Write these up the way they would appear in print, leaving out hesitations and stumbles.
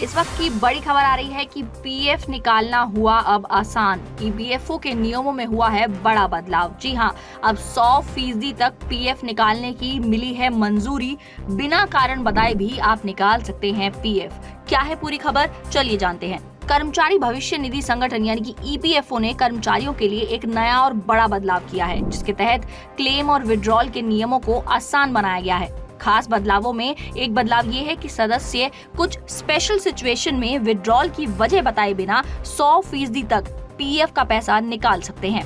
इस वक्त की बड़ी खबर आ रही है कि पीएफ निकालना हुआ अब आसान। ईपीएफओ के नियमों में हुआ है बड़ा बदलाव। जी हां, अब 100% तक पीएफ निकालने की मिली है मंजूरी। बिना कारण बताए भी आप निकाल सकते हैं पीएफ। क्या है पूरी खबर, चलिए जानते हैं। कर्मचारी भविष्य निधि संगठन यानी कि ईपीएफओ ने कर्मचारियों के लिए एक नया और बड़ा बदलाव किया है, जिसके तहत क्लेम और विड्रॉल के नियमों को आसान बनाया गया है। खास बदलावों में एक बदलाव ये है कि सदस्य कुछ स्पेशल सिचुएशन में विड्रॉल की वजह बताए बिना 100% तक पीएफ का पैसा निकाल सकते हैं।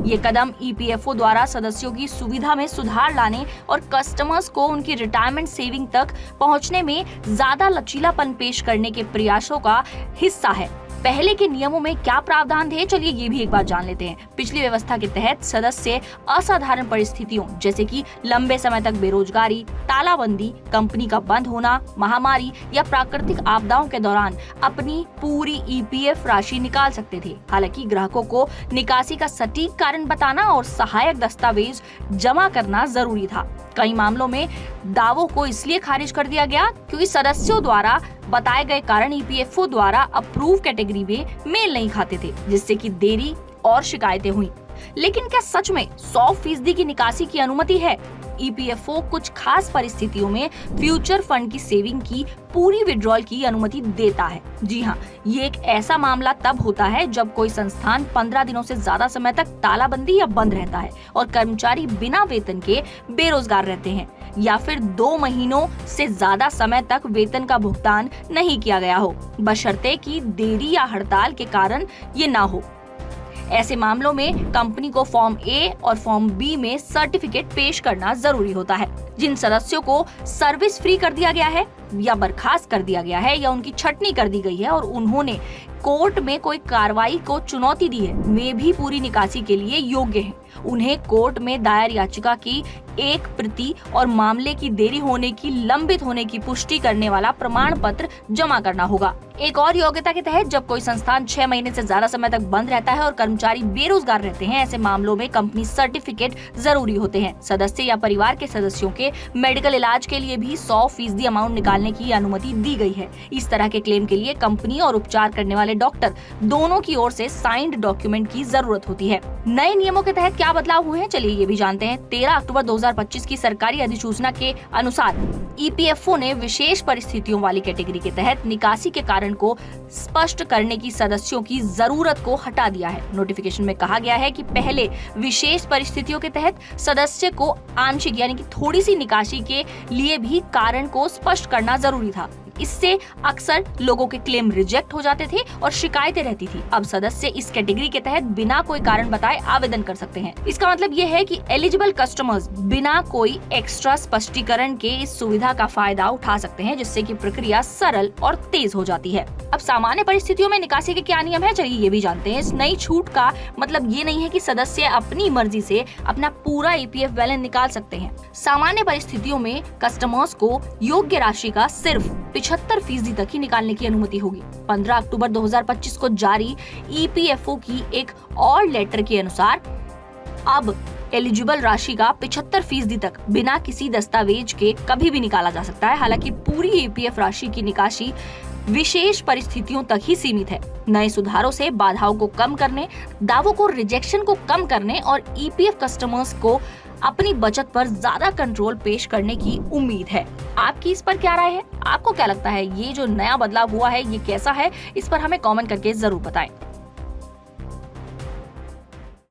ये कदम ईपीएफओ द्वारा सदस्यों की सुविधा में सुधार लाने और कस्टमर्स को उनकी रिटायरमेंट सेविंग तक पहुंचने में ज्यादा लचीलापन पेश करने के प्रयासों का हिस्सा है। पहले के नियमों में क्या प्रावधान थे, चलिए ये भी एक बार जान लेते हैं। पिछली व्यवस्था के तहत सदस्य असाधारण परिस्थितियों जैसे कि लंबे समय तक बेरोजगारी, तालाबंदी, कंपनी का बंद होना, महामारी या प्राकृतिक आपदाओं के दौरान अपनी पूरी ईपीएफ राशि निकाल सकते थे। हालांकि ग्राहकों को निकासी का सटीक कारण बताना और सहायक दस्तावेज जमा करना जरूरी था। कई मामलों में दावों को इसलिए खारिज कर दिया गया क्योंकि सदस्यों द्वारा बताए गए कारण ईपीएफओ द्वारा अप्रूव कैटेगरी में मेल नहीं खाते थे, जिससे कि देरी और शिकायतें हुई। लेकिन क्या सच में 100% की निकासी की अनुमति है? ईपीएफओ कुछ खास परिस्थितियों में फ्यूचर फंड की सेविंग की पूरी विड्रॉल की अनुमति देता है। जी हाँ, ये एक ऐसा मामला तब होता है जब कोई संस्थान 15 दिनों से ज्यादा समय तक तालाबंदी या बंद रहता है और कर्मचारी बिना वेतन के बेरोजगार रहते हैं, या फिर 2 महीनों से ज्यादा समय तक वेतन का भुगतान नहीं किया गया हो, बशर्ते कि देरी या हड़ताल के कारण ये ना हो। ऐसे मामलों में कंपनी को फॉर्म ए और फॉर्म बी में सर्टिफिकेट पेश करना जरूरी होता है। जिन सदस्यों को सर्विस फ्री कर दिया गया है या बर्खास्त कर दिया गया है या उनकी छटनी कर दी गई है और उन्होंने कोर्ट में कोई कार्रवाई को चुनौती दी है, वे भी पूरी निकासी के लिए योग्य हैं। उन्हें कोर्ट में दायर याचिका की एक प्रति और मामले की देरी होने की लंबित होने की पुष्टि करने वाला प्रमाण पत्र जमा करना होगा। एक और योग्यता के तहत जब कोई संस्थान 6 महीने से ज्यादा समय तक बंद रहता है और कर्मचारी बेरोजगार रहते हैं, ऐसे मामलों में कंपनी सर्टिफिकेट जरूरी होते हैं। सदस्य या परिवार के सदस्यों के मेडिकल इलाज के लिए भी 100% अमाउंट निकालने की अनुमति दी गई है। इस तरह के क्लेम के लिए कंपनी और उपचार करने वाले डॉक्टर दोनों की ओर से साइंड डॉक्यूमेंट की जरूरत होती है। नए नियमों के तहत क्या बदलाव हुए हैं, चलिए ये भी जानते हैं। 13 अक्टूबर 2025 की सरकारी अधिसूचना के अनुसार ईपीएफओ ने विशेष परिस्थितियों वाली कैटेगरी के तहत निकासी के कारण को स्पष्ट करने की सदस्यों की जरूरत को हटा दिया है। नोटिफिकेशन में कहा गया है कि पहले विशेष परिस्थितियों के तहत सदस्य को आंशिक यानी कि थोड़ी सी निकासी के लिए भी कारण को स्पष्ट करना जरूरी था। इससे अक्सर लोगों के क्लेम रिजेक्ट हो जाते थे और शिकायतें रहती थी। अब सदस्य इस कैटेगरी के तहत बिना कोई कारण बताए आवेदन कर सकते हैं। इसका मतलब ये है कि एलिजिबल कस्टमर्स बिना कोई एक्स्ट्रा स्पष्टीकरण के इस सुविधा का फायदा उठा सकते हैं, जिससे कि प्रक्रिया सरल और तेज हो जाती है। अब सामान्य परिस्थितियों में निकासी के क्या नियम है, चलिए ये भी जानते हैं। इस नई छूट का मतलब ये नहीं है कि सदस्य अपनी मर्जी से अपना पूरा ईपीएफ बैलेंस निकाल सकते हैं। सामान्य परिस्थितियों में कस्टमर्स को योग्य राशि का सिर्फ 75% तक ही निकालने की अनुमति होगी। 15 अक्टूबर 2025 को जारी ईपीएफओ की एक और लेटर के अनुसार अब एलिजिबल राशि का 75% तक बिना किसी दस्तावेज के कभी भी निकाला जा सकता है। हालांकि पूरी ईपीएफ राशि की निकासी विशेष परिस्थितियों तक ही सीमित है। नए सुधारों से बाधाओं को कम करने, दावों को रिजेक्शन को कम करने और ईपीएफ कस्टमर्स को अपनी बचत पर ज्यादा कंट्रोल पेश करने की उम्मीद है। आपकी इस पर क्या राय है? आपको क्या लगता है ये जो नया बदलाव हुआ है ये कैसा है? इस पर हमें कमेंट करके जरूर बताएं।